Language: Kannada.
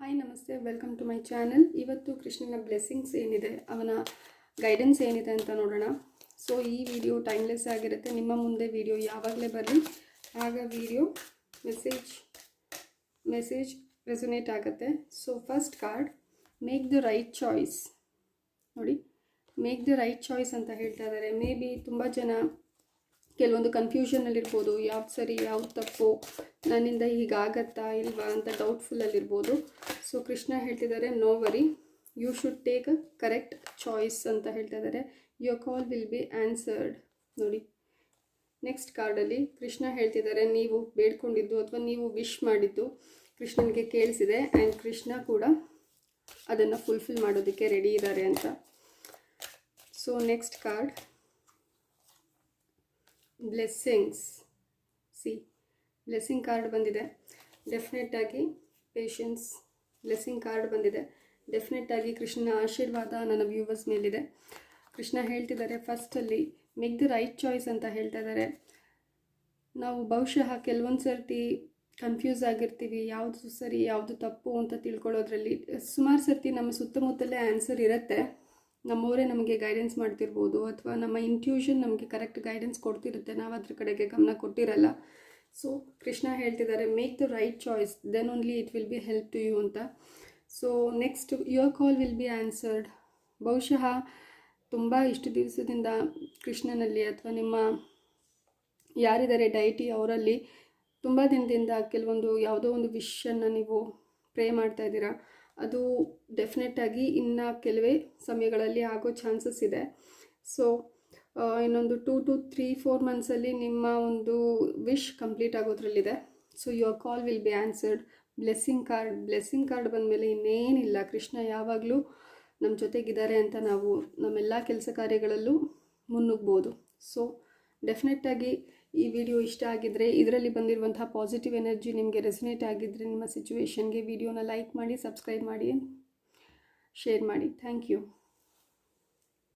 ಹಾಯ್ ನಮಸ್ತೆ, ವೆಲ್ಕಮ್ ಟು ಮೈ ಚಾನಲ್. ಇವತ್ತು ಕೃಷ್ಣನ ಬ್ಲೆಸ್ಸಿಂಗ್ಸ್ ಏನಿದೆ, ಅವನ ಗೈಡೆನ್ಸ್ ಏನಿದೆ ಅಂತ ನೋಡೋಣ. ಸೊ ಈ ವಿಡಿಯೋ ಟೈಮ್ಲೆಸ್ ಆಗಿರುತ್ತೆ. ನಿಮ್ಮ ಮುಂದೆ ವಿಡಿಯೋ ಯಾವಾಗಲೇ ಬರಲಿ ಆಗ ವಿಡಿಯೋ ಮೆಸೇಜ್ ರೆಸೊನೇಟ್ ಆಗುತ್ತೆ. So first card, make the right choice. ನೋಡಿ, ಮೇಕ್ ದ ರೈಟ್ ಚಾಯ್ಸ್ ಅಂತ ಹೇಳ್ತಾ ಇದ್ದಾರೆ. ಮೇ ಬಿ ತುಂಬ ಜನ ಕೆಲವೊಂದು ಕನ್ಫ್ಯೂಷನಲ್ಲಿರ್ಬೋದು, ಯಾವ್ದು ಸರಿ ಯಾವ್ದು ತಪ್ಪು, ನನ್ನಿಂದ ಹೀಗಾಗತ್ತಾ ಇಲ್ವಾ ಅಂತ ಡೌಟ್ಫುಲ್ಲಲ್ಲಿರ್ಬೋದು. ಸೊ ಕೃಷ್ಣ ಹೇಳ್ತಿದ್ದಾರೆ, no worry, you should take a correct choice ಅಂತ ಹೇಳ್ತಾ ಇದ್ದಾರೆ. Your call will be answered. ನೋಡಿ, ನೆಕ್ಸ್ಟ್ ಕಾರ್ಡಲ್ಲಿ ಕೃಷ್ಣ ಹೇಳ್ತಿದ್ದಾರೆ, ನೀವು ಬೇಡ್ಕೊಂಡಿದ್ದು ಅಥವಾ ನೀವು ವಿಶ್ ಮಾಡಿದ್ದು ಕೃಷ್ಣನಿಗೆ ಕೇಳಿಸಿದೆ ಆ್ಯಂಡ್ ಕೃಷ್ಣ ಕೂಡ ಅದನ್ನು ಫುಲ್ಫಿಲ್ ಮಾಡೋದಕ್ಕೆ ರೆಡಿ ಇದ್ದಾರೆ ಅಂತ. So next card, blessings. Blessing card ಬಂದಿದೆ. ಡೆಫಿನೆಟ್ಟಾಗಿ ಪೇಷನ್ಸ್. ಬ್ಲೆಸ್ಸಿಂಗ್ ಕಾರ್ಡ್ ಬಂದಿದೆ. ಡೆಫಿನೆಟ್ಟಾಗಿ ಕೃಷ್ಣನ ಆಶೀರ್ವಾದ ನನ್ನ ವ್ಯೂವರ್ಸ್ ಮೇಲಿದೆ. ಕೃಷ್ಣ ಹೇಳ್ತಿದ್ದಾರೆ, ಫಸ್ಟಲ್ಲಿ ಮೇಕ್ ದ ರೈಟ್ ಚಾಯ್ಸ್ ಅಂತ ಹೇಳ್ತಾ ಇದ್ದಾರೆ. ನಾವು ಬಹುಶಃ ಕೆಲವೊಂದು ಸರ್ತಿ ಕನ್ಫ್ಯೂಸ್ ಆಗಿರ್ತೀವಿ, ಯಾವುದು ಸರಿ ಯಾವುದು ತಪ್ಪು ಅಂತ ತಿಳ್ಕೊಳ್ಳೋದ್ರಲ್ಲಿ. ಸುಮಾರು ಸರ್ತಿ ನಮ್ಮ ಸುತ್ತಮುತ್ತಲೇ ಆನ್ಸರ್ ಇರುತ್ತೆ, ನಮ್ಮವರೇ ನಮಗೆ ಗೈಡೆನ್ಸ್ ಮಾಡ್ತಿರ್ಬೋದು, ಅಥವಾ ನಮ್ಮ ಇಂಟ್ಯೂಷನ್ ನಮಗೆ ಕರೆಕ್ಟ್ ಗೈಡೆನ್ಸ್ ಕೊಡ್ತಿರುತ್ತೆ, ನಾವು ಅದ್ರ ಕಡೆಗೆ ಗಮನ ಕೊಟ್ಟಿರಲ್ಲ. ಸೊ ಕೃಷ್ಣ ಹೇಳ್ತಿದ್ದಾರೆ, make the right choice, then only it will be help to you ಅಂತ. So next, your call will be answered. ಬಹುಶಃ ತುಂಬ ಇಷ್ಟು ದಿವಸದಿಂದ ಕೃಷ್ಣನಲ್ಲಿ ಅಥವಾ ನಿಮ್ಮ ಯಾರಿದ್ದಾರೆ ಡೈಟಿ ಅವರಲ್ಲಿ ತುಂಬ ದಿನದಿಂದ ಕೆಲವೊಂದು ಯಾವುದೋ ಒಂದು ವಿಷನ್ನು ನೀವು ಪ್ರೇ ಮಾಡ್ತಾ ಇದ್ದೀರಾ. ಅದು ಡೆಫಿನೆಟ್ಟಾಗಿ ಇನ್ನು ಕೆಲವೇ ಸಮಯಗಳಲ್ಲಿ ಆಗೋ ಚಾನ್ಸಸ್ ಇದೆ. ಸೊ ಇನ್ನೊಂದು 2 to 3-4 ಮಂತ್ಸಲ್ಲಿ ನಿಮ್ಮ ಒಂದು ವಿಶ್ ಕಂಪ್ಲೀಟ್ ಆಗೋದ್ರಲ್ಲಿದೆ. So your call will be answered. Blessing card ಬಂದಮೇಲೆ ಇನ್ನೇನಿಲ್ಲ, ಕೃಷ್ಣ ಯಾವಾಗಲೂ ನಮ್ಮ ಜೊತೆಗಿದ್ದಾರೆ ಅಂತ ನಾವು ನಮ್ಮೆಲ್ಲ ಕೆಲಸ ಕಾರ್ಯಗಳಲ್ಲೂ ಮುನ್ನುಗ್ಬೋದು. ಸೊ ಡೆಫಿನೆಟ್ಟಾಗಿ ಈ ವಿಡಿಯೋ ಇಷ್ಟ ಆಗಿದ್ದರೆ, ಇದರಲ್ಲಿ ಬಂದಿರುವಂತಹ ಪಾಸಿಟಿವ್ ಎನರ್ಜಿ ನಿಮಗೆ ರೆಸೊನೇಟ್ ಆಗಿದ್ದರೆ ನಿಮ್ಮ ಸಿಚುವೇಶನ್ಗೆ ವಿಡಿಯೋನ ಲೈಕ್ ಮಾಡಿ, ಸಬ್ಸ್ಕ್ರೈಬ್ ಮಾಡಿ, ಶೇರ್ ಮಾಡಿ. Thank you.